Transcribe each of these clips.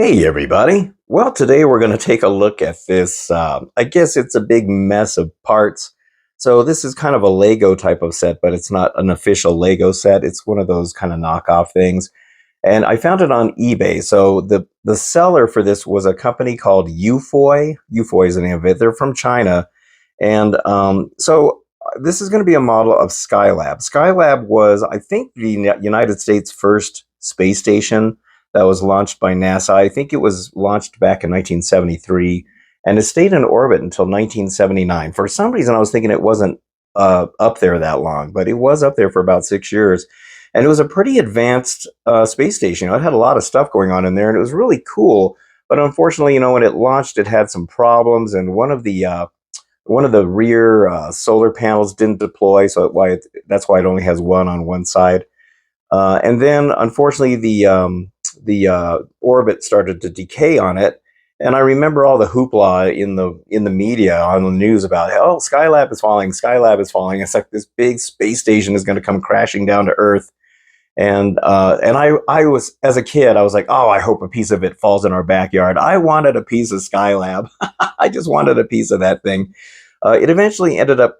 Hey everybody. Well, today we're going to take a look at this. I guess it's a big mess of parts. So this is kind of a Lego type of set, but it's not an official Lego set. It's one of those kind of knockoff things. And I found it on eBay. So the seller for this was a company called Youfoy. Youfoy is the name of it. They're from China. And this is going to be a model of Skylab. Skylab was, I think, the United States' first space station that was launched by NASA. I think it was launched back in 1973 and it stayed in orbit until 1979. For some reason, I was thinking it wasn't up there that long, but it was up there for about 6 years. And it was a pretty advanced space station. It had a lot of stuff going on in there, and it was really cool. But unfortunately, when it launched, it had some problems, and one of the rear solar panels didn't deploy, so that's why it only has one on one side. And then, unfortunately, the orbit started to decay on it. And I remember all the hoopla in the media on the news about, oh, Skylab is falling, Skylab is falling. It's like this big space station is going to come crashing down to Earth. And I was, as a kid, I was like, oh, I hope a piece of it falls in our backyard. I wanted a piece of Skylab. I just wanted a piece of that thing. It eventually ended up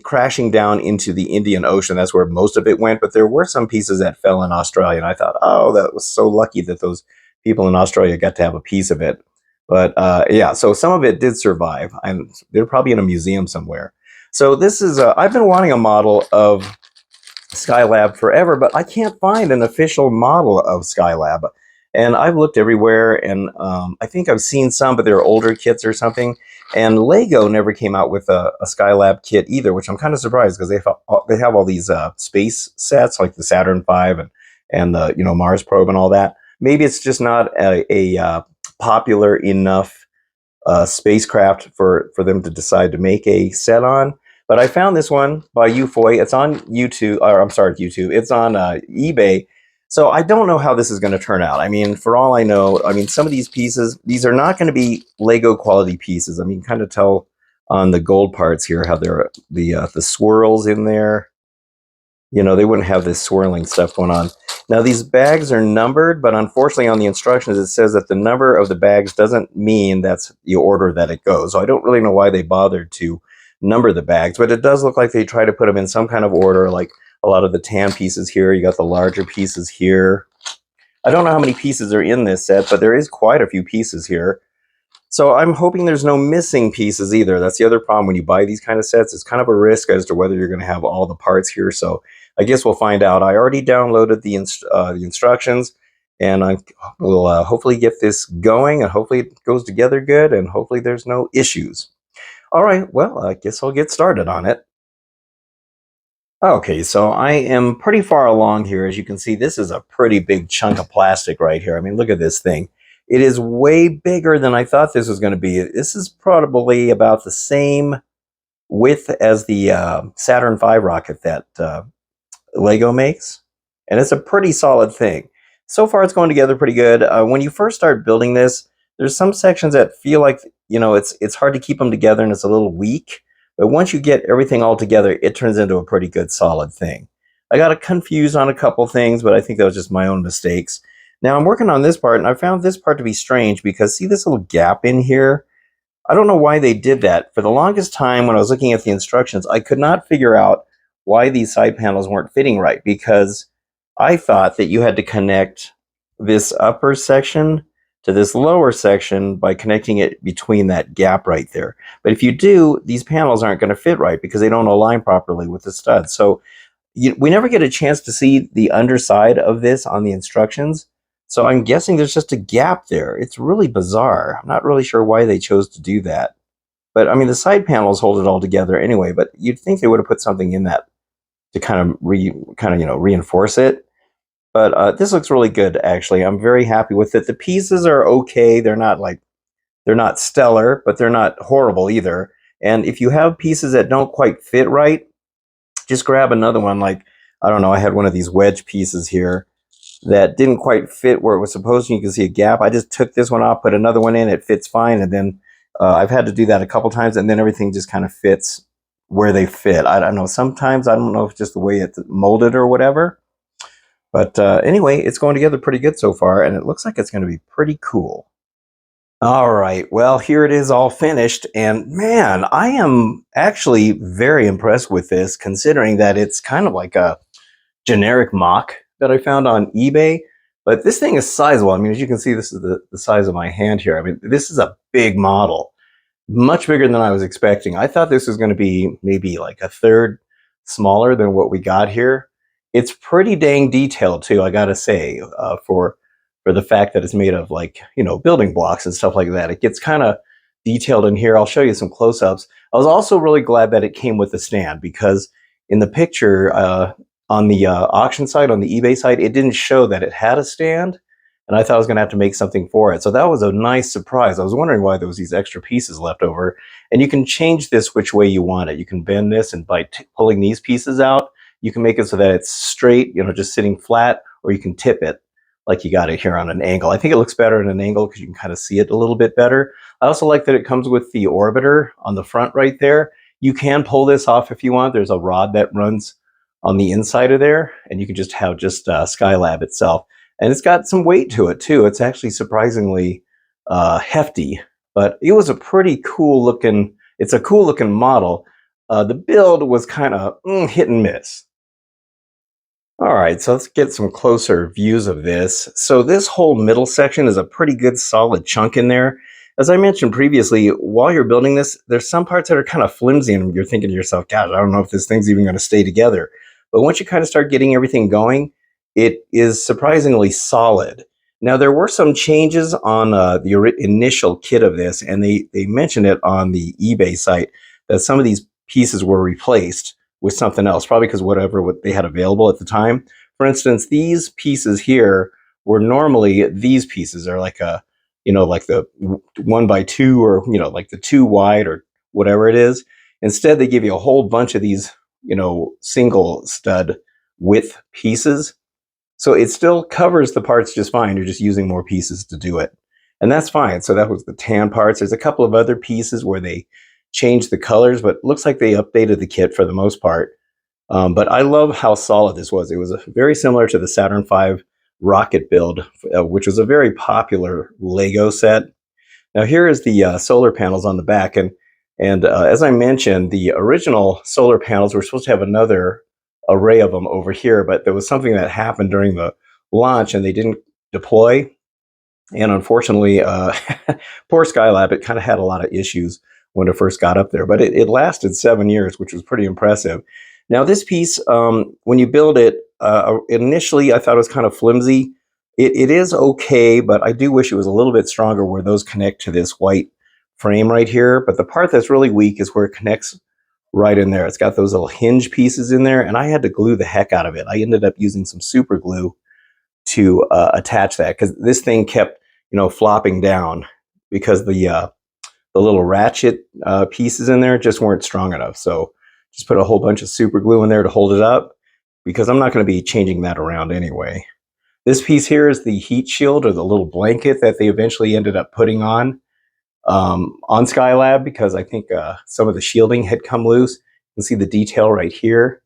crashing down into the Indian Ocean. That's where most of it went, but there were some pieces that fell in Australia, and I thought, oh, that was so lucky that those people in Australia got to have a piece of it. But yeah, so some of it did survive, and they're probably in a museum somewhere. So this is, I've been wanting a model of Skylab forever, but I can't find an official model of Skylab. And I've looked everywhere, and I think I've seen some, but they're older kits or something. And Lego never came out with a Skylab kit either, which I'm kind of surprised because they have all these space sets like the Saturn V and the Mars probe and all that. Maybe it's just not a popular enough spacecraft for them to decide to make a set on. But I found this one by Youfoy. It's on YouTube, or I'm sorry, YouTube. It's on eBay. So I don't know how this is going to turn out. I mean, for all I know, some of these pieces, these are not going to be Lego quality pieces. I mean, kind of tell on the gold parts here how they're the swirls in there. They wouldn't have this swirling stuff going on. Now, these bags are numbered, but unfortunately on the instructions, it says that the number of the bags doesn't mean that's the order that it goes. So I don't really know why they bothered to number the bags, but it does look like they try to put them in some kind of order, like a lot of the tan pieces here. You got the larger pieces here. I don't know how many pieces are in this set, but there is quite a few pieces here. So I'm hoping there's no missing pieces either. That's the other problem when you buy these kind of sets. It's kind of a risk as to whether you're going to have all the parts here. So I guess we'll find out. I already downloaded the instructions, and I will hopefully get this going, and hopefully it goes together good, and hopefully there's no issues. All right, well, I guess I'll get started on it. Okay, so I am pretty far along here. As you can see, this is a pretty big chunk of plastic right here. I mean, look at this thing. It is way bigger than I thought this was going to be. This is probably about the same width as the Saturn V rocket that Lego makes, and it's a pretty solid thing. So far, it's going together pretty good. When you first start building this, there's some sections that feel like it's hard to keep them together, and it's a little weak. But once you get everything all together, it turns into a pretty good solid thing. I got confused on a couple things, but I think that was just my own mistakes. Now I'm working on this part, and I found this part to be strange because see this little gap in here? I don't know why they did that. For the longest time when I was looking at the instructions, I could not figure out why these side panels weren't fitting right, because I thought that you had to connect this upper section to this lower section by connecting it between that gap right there. But if you do, these panels aren't going to fit right because they don't align properly with the studs. So we never get a chance to see the underside of this on the instructions. So I'm guessing there's just a gap there. It's really bizarre. I'm not really sure why they chose to do that. But I mean, the side panels hold it all together anyway, but you'd think they would have put something in that to kind of reinforce it. But this looks really good, actually. I'm very happy with it. The pieces are okay. They're not stellar, but they're not horrible either. And if you have pieces that don't quite fit right, just grab another one. Like, I don't know, I had one of these wedge pieces here that didn't quite fit where it was supposed to. You can see a gap. I just took this one off, put another one in. It fits fine. And then I've had to do that a couple times, and then everything just kind of fits where they fit. I don't know. Sometimes, I don't know if it's just the way it's molded or whatever. But anyway, it's going together pretty good so far, and it looks like it's going to be pretty cool. All right, well, here it is all finished, and man, I am actually very impressed with this, considering that it's kind of like a generic mock that I found on eBay. But this thing is sizable. I mean, as you can see, this is the size of my hand here. I mean, this is a big model, much bigger than I was expecting. I thought this was going to be maybe like a third smaller than what we got here. It's pretty dang detailed too, I gotta say, for the fact that it's made of, like, building blocks and stuff like that. It gets kind of detailed in here. I'll show you some close-ups. I was also really glad that it came with a stand, because in the picture on the auction site, on the eBay site, it didn't show that it had a stand, and I thought I was going to have to make something for it. So that was a nice surprise. I was wondering why there was these extra pieces left over. And you can change this which way you want it. You can bend this, and by pulling these pieces out, you can make it so that it's straight, just sitting flat, or you can tip it like you got it here on an angle. I think it looks better at an angle because you can kind of see it a little bit better. I also like that it comes with the orbiter on the front right there. You can pull this off if you want. There's a rod that runs on the inside of there, and you can just have Skylab itself. And it's got some weight to it too. It's actually surprisingly hefty, but it was a pretty cool looking, it's a cool looking model. The build was kind of hit and miss. All right, so let's get some closer views of this. So this whole middle section is a pretty good solid chunk in there. As I mentioned previously, while you're building this, there's some parts that are kind of flimsy, and you're thinking to yourself, gosh, I don't know if this thing's even going to stay together. But once you kind of start getting everything going, it is surprisingly solid. Now, there were some changes on the initial kit of this, and they mentioned it on the eBay site, that some of these pieces were replaced with something else, probably because what they had available at the time. For instance, these pieces here were normally, these pieces are like like the 1x2, or, like the 2 wide or whatever it is. Instead, they give you a whole bunch of these, single stud width pieces. So it still covers the parts just fine. You're just using more pieces to do it. And that's fine. So that was the tan parts. There's a couple of other pieces where they changed the colors, but it looks like they updated the kit for the most part. But I love how solid this was. It was very similar to the Saturn V rocket build, which was a very popular Lego set. Now here is the solar panels on the back, and as I mentioned, the original solar panels were supposed to have another array of them over here, but there was something that happened during the launch, and they didn't deploy. And unfortunately, poor Skylab, it kind of had a lot of issues when it first got up there, but it lasted 7 years, which was pretty impressive. Now this piece, when you build it, initially I thought it was kind of flimsy. It is okay, but I do wish it was a little bit stronger where those connect to this white frame right here. But the part that's really weak is where it connects right in there. It's got those little hinge pieces in there, and I had to glue the heck out of it. I ended up using some super glue to attach that, because this thing kept, flopping down, because the little ratchet pieces in there just weren't strong enough. So just put a whole bunch of super glue in there to hold it up, because I'm not going to be changing that around anyway. This piece here is the heat shield, or the little blanket that they eventually ended up putting on Skylab, because I think some of the shielding had come loose. You can see the detail right here.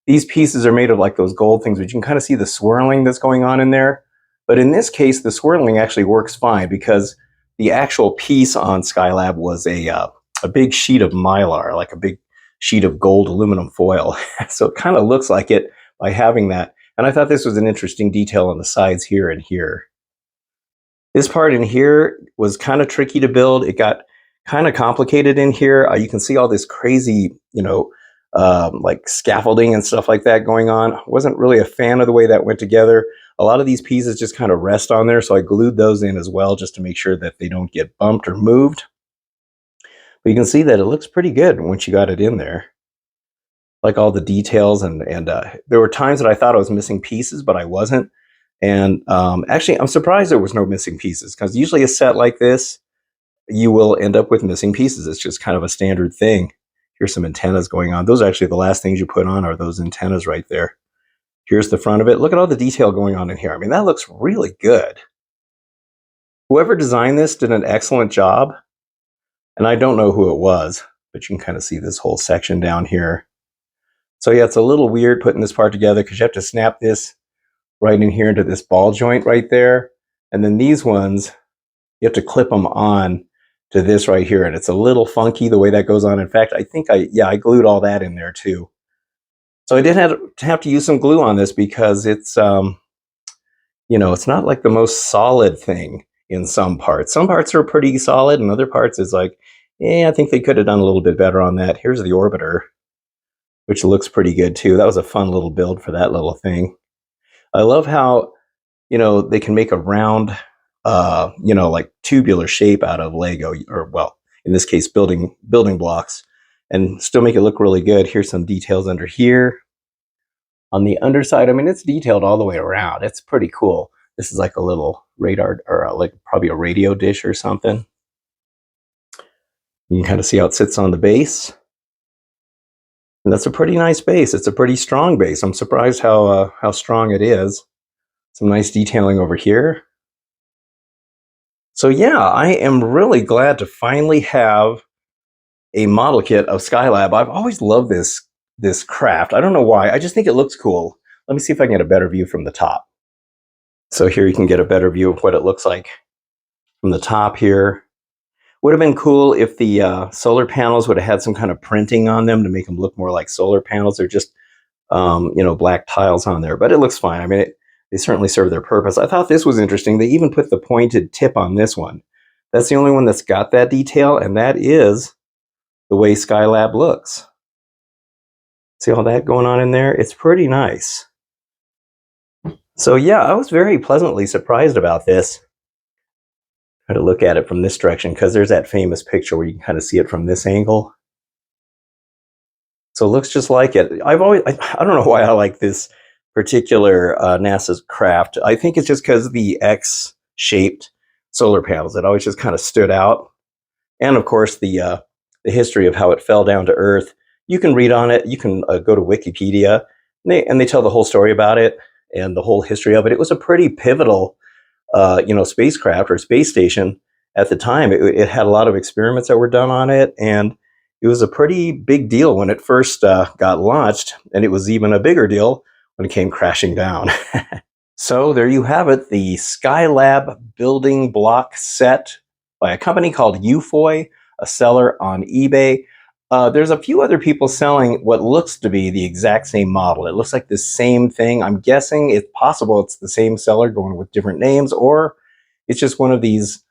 These pieces are made of like those gold things, but you can kind of see the swirling that's going on in there. But in this case, the swirling actually works fine, because the actual piece on Skylab was a big sheet of mylar, like a big sheet of gold aluminum foil. So it kind of looks like it by having that. And I thought this was an interesting detail on the sides here and here. This part in here was kind of tricky to build. It got kind of complicated in here. You can see all this crazy, like scaffolding and stuff like that going on. Wasn't really a fan of the way that went together. A lot of these pieces just kind of rest on there, so I glued those in as well, just to make sure that they don't get bumped or moved. But you can see that it looks pretty good once you got it in there. Like all the details, and there were times that I thought I was missing pieces, but I wasn't. And actually, I'm surprised there was no missing pieces, because usually a set like this, you will end up with missing pieces. It's just kind of a standard thing. Here's some antennas going on. Those are actually the last things you put on, are those antennas right there. Here's the front of it. Look at all the detail going on in here. I mean, that looks really good. Whoever designed this did an excellent job. And I don't know who it was, but you can kind of see this whole section down here. So yeah, it's a little weird putting this part together, because you have to snap this right in here into this ball joint right there. And then these ones, you have to clip them on to this right here. And it's a little funky the way that goes on. In fact, I think I glued all that in there too. So I did have to use some glue on this because it's, it's not like the most solid thing in some parts. Some parts are pretty solid and other parts is like, I think they could have done a little bit better on that. Here's the orbiter, which looks pretty good too. That was a fun little build for that little thing. I love how, they can make a round, like tubular shape out of Lego, or well, in this case, building blocks, and still make it look really good. Here's some details under here. On the underside, I mean, it's detailed all the way around. It's pretty cool. This is like a little radar, or like probably a radio dish or something. You can kind of see how it sits on the base. And that's a pretty nice base. It's a pretty strong base. I'm surprised how strong it is. Some nice detailing over here. So yeah, I am really glad to finally have a model kit of Skylab. I've always loved this craft. I don't know why. I just think it looks cool. Let me see if I can get a better view from the top. So here you can get a better view of what it looks like from the top here. Would have been cool if the solar panels would have had some kind of printing on them to make them look more like solar panels. They're just, black tiles on there, but it looks fine. I mean, they certainly serve their purpose. I thought this was interesting. They even put the pointed tip on this one. That's the only one that's got that detail, and that is the way Skylab looks. See all that going on in there? It's pretty nice. So yeah, I was very pleasantly surprised about this. Try to look at it from this direction because there's that famous picture where you can kind of see it from this angle. So it looks just like it. I don't know why I like this particular NASA's craft. I think it's just because of the X-shaped solar panels. It always just kind of stood out. And of course, the history of how it fell down to Earth. You can read on it. You can go to Wikipedia, and they tell the whole story about it and the whole history of it. It was a pretty pivotal, spacecraft or space station at the time. It had a lot of experiments that were done on it, and it was a pretty big deal when it first got launched, and it was even a bigger deal when it came crashing down. So there you have it, the Skylab building block set by a company called Youfoy, a seller on eBay. There's a few other people selling what looks to be the exact same model. It looks like the same thing. I'm guessing it's possible it's the same seller going with different names, or it's just one of these,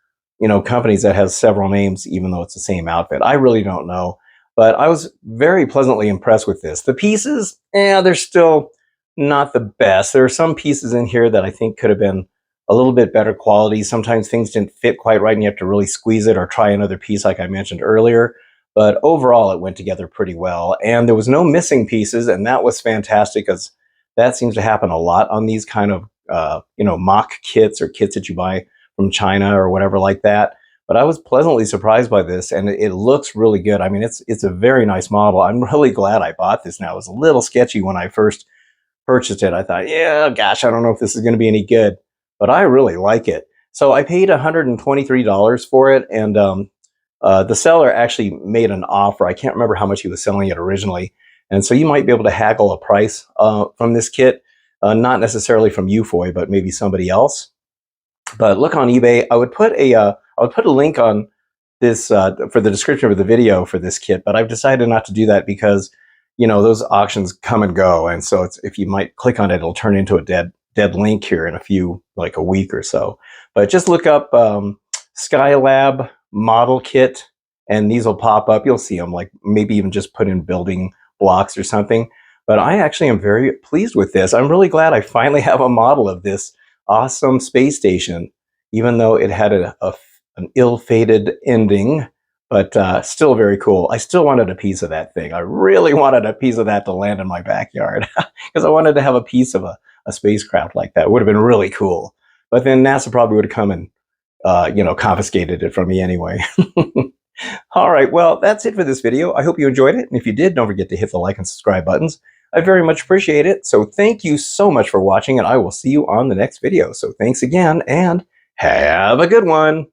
companies that has several names, even though it's the same outfit. I really don't know, but I was very pleasantly impressed with this. The pieces, they're still not the best. There are some pieces in here that I think could have been a little bit better quality. Sometimes things didn't fit quite right and you have to really squeeze it or try another piece like I mentioned earlier. But overall, it went together pretty well. And there was no missing pieces, and that was fantastic because that seems to happen a lot on these kind of, mock kits or kits that you buy from China or whatever like that. But I was pleasantly surprised by this, and it looks really good. I mean, it's a very nice model. I'm really glad I bought this now. It was a little sketchy when I first purchased it. I thought, yeah, gosh, I don't know if this is going to be any good, but I really like it. So I paid $123 for it, and the seller actually made an offer. I can't remember how much he was selling it originally. And so you might be able to haggle a price from this kit, not necessarily from Youfoy, but maybe somebody else. But look on eBay. I would put a link on this for the description of the video for this kit, but I've decided not to do that because, those auctions come and go. And so if you might click on it, it'll turn into a dead link here in a week or so. But just look up Skylab model kit, and these will pop up. You'll see them, like maybe even just put in building blocks or something. But I actually am very pleased with this. I'm really glad I finally have a model of this awesome space station, even though it had an ill-fated ending, but still very cool. I still wanted a piece of that thing. I really wanted a piece of that to land in my backyard because I wanted to have a piece of a spacecraft like that. It would have been really cool. But then NASA probably would have come and confiscated it from me anyway. All right, well, that's it for this video. I hope you enjoyed it. And if you did, don't forget to hit the like and subscribe buttons. I very much appreciate it. So thank you so much for watching, and I will see you on the next video. So thanks again, and have a good one.